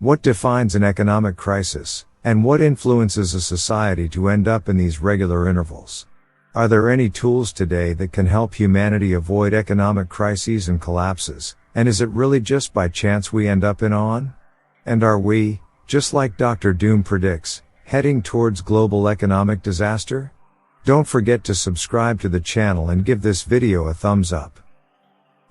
What defines an economic crisis, and what influences a society to end up in these regular intervals? Are there any tools today that can help humanity avoid economic crises and collapses, and is it really just by chance we end up in on? And are we, just like Dr. Doom predicts, heading towards global economic disaster? Don't forget to subscribe to the channel and give this video a thumbs up.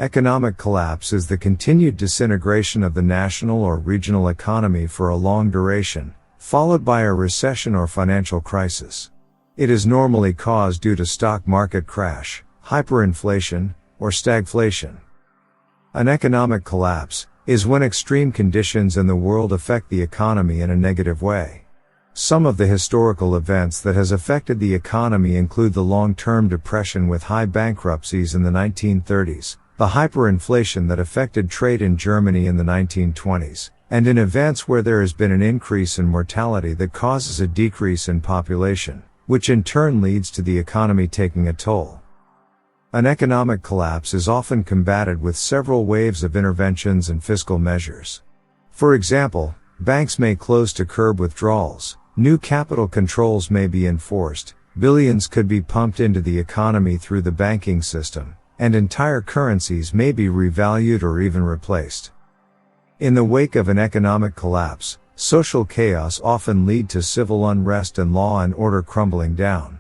Economic collapse is the continued disintegration of the national or regional economy for a long duration, followed by a recession or financial crisis. It is normally caused due to stock market crash, hyperinflation, or stagflation. An economic collapse is when extreme conditions in the world affect the economy in a negative way. Some of the historical events that has affected the economy include the long-term depression with high bankruptcies in the 1930s, the hyperinflation that affected trade in Germany in the 1920s, and in events where there has been an increase in mortality that causes a decrease in population, which in turn leads to the economy taking a toll. An economic collapse is often combated with several waves of interventions and fiscal measures. For example, banks may close to curb withdrawals, new capital controls may be enforced, billions could be pumped into the economy through the banking system, and entire currencies may be revalued or even replaced. In the wake of an economic collapse, social chaos often leads to civil unrest and law and order crumbling down.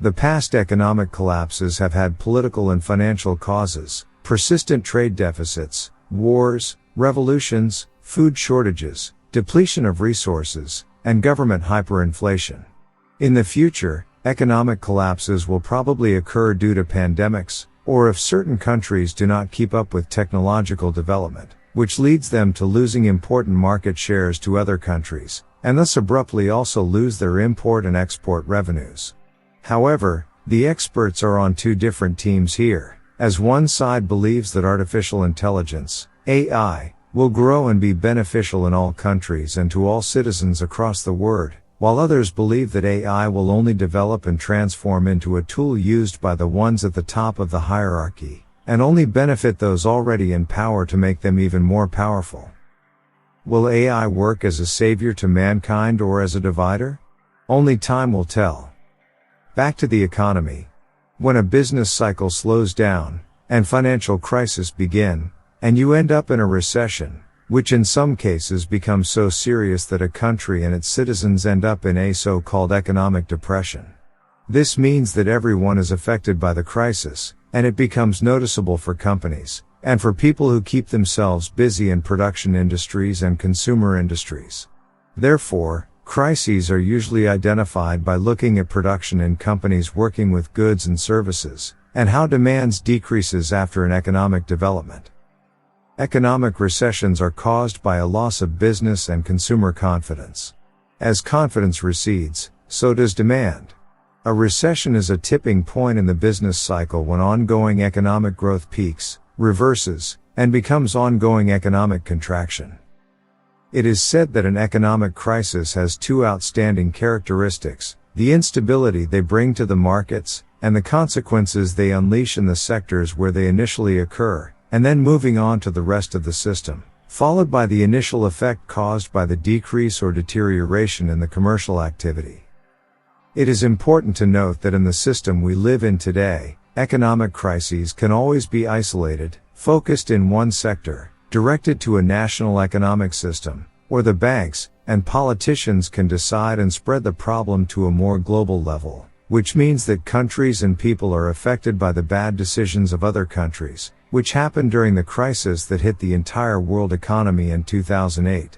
The past economic collapses have had political and financial causes, persistent trade deficits, wars, revolutions, food shortages, depletion of resources, and government hyperinflation. In the future, economic collapses will probably occur due to pandemics, or if certain countries do not keep up with technological development, which leads them to losing important market shares to other countries, and thus abruptly also lose their import and export revenues. However, the experts are on two different teams here, as one side believes that artificial intelligence, AI, will grow and be beneficial in all countries and to all citizens across the world, while others believe that AI will only develop and transform into a tool used by the ones at the top of the hierarchy, and only benefit those already in power to make them even more powerful. Will AI work as a savior to mankind or as a divider? Only time will tell. Back to the economy. When a business cycle slows down, and financial crises begin, and you end up in a recession, which in some cases becomes so serious that a country and its citizens end up in a so-called economic depression. This means that everyone is affected by the crisis, and it becomes noticeable for companies, and for people who keep themselves busy in production industries and consumer industries. Therefore, crises are usually identified by looking at production in companies working with goods and services, and how demand decreases after an economic development. Economic recessions are caused by a loss of business and consumer confidence. As confidence recedes, so does demand. A recession is a tipping point in the business cycle when ongoing economic growth peaks, reverses, and becomes ongoing economic contraction. It is said that an economic crisis has two outstanding characteristics: the instability they bring to the markets, and the consequences they unleash in the sectors where they initially occur, and then moving on to the rest of the system, followed by the initial effect caused by the decrease or deterioration in the commercial activity. It is important to note that in the system we live in today, economic crises can always be isolated, focused in one sector, directed to a national economic system, or the banks and politicians can decide and spread the problem to a more global level, which means that countries and people are affected by the bad decisions of other countries, which happened during the crisis that hit the entire world economy in 2008.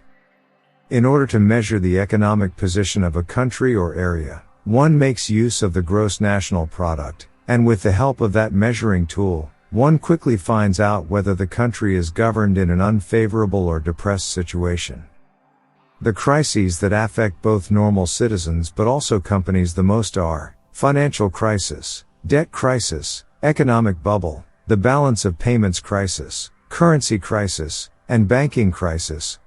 In order to measure the economic position of a country or area, one makes use of the gross national product, and with the help of that measuring tool, one quickly finds out whether the country is governed in an unfavorable or depressed situation. The crises that affect both normal citizens but also companies the most are financial crisis, debt crisis, economic bubble, the balance of payments crisis, currency crisis, and banking crisis.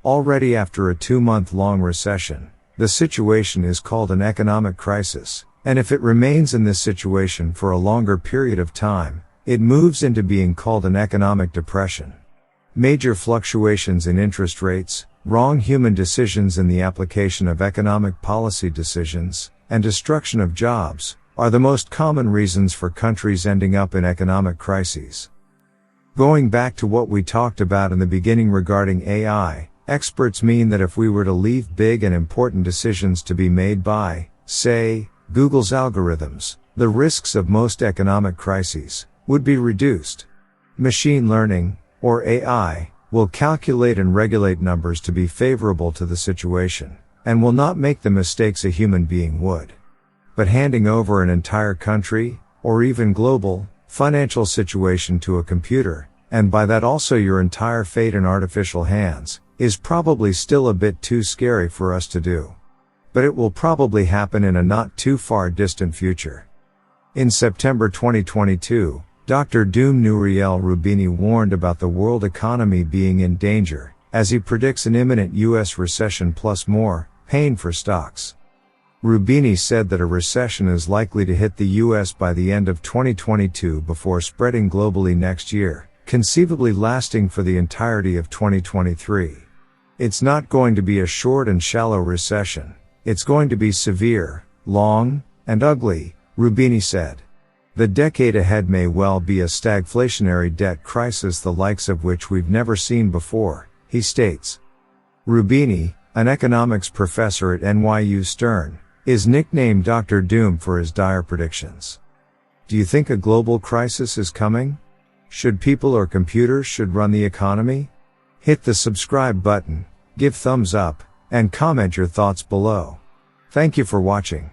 Already after a 2-month-long recession, the situation is called an economic crisis, and if it remains in this situation for a longer period of time, it moves into being called an economic depression. Major fluctuations in interest rates, wrong human decisions in the application of economic policy decisions, and destruction of jobs, are the most common reasons for countries ending up in economic crises. Going back to what we talked about in the beginning regarding AI, experts mean that if we were to leave big and important decisions to be made by, say, Google's algorithms, the risks of most economic crises would be reduced. Machine learning, or AI, will calculate and regulate numbers to be favorable to the situation, and will not make the mistakes a human being would. But handing over an entire country, or even global, financial situation to a computer, and by that also your entire fate in artificial hands, is probably still a bit too scary for us to do. But it will probably happen in a not too far distant future. In September 2022, Dr. Doom Nouriel Roubini warned about the world economy being in danger, as he predicts an imminent US recession plus more pain for stocks. Roubini said that a recession is likely to hit the US by the end of 2022 before spreading globally next year, conceivably lasting for the entirety of 2023. It's not going to be a short and shallow recession. It's going to be severe, long, and ugly, Roubini said. The decade ahead may well be a stagflationary debt crisis the likes of which we've never seen before, he states. Roubini, an economics professor at NYU Stern, is nicknamed Dr. Doom for his dire predictions. Do you think a global crisis is coming? Should people or computers should run the economy? Hit the subscribe button, give thumbs up, and comment your thoughts below. Thank you for watching.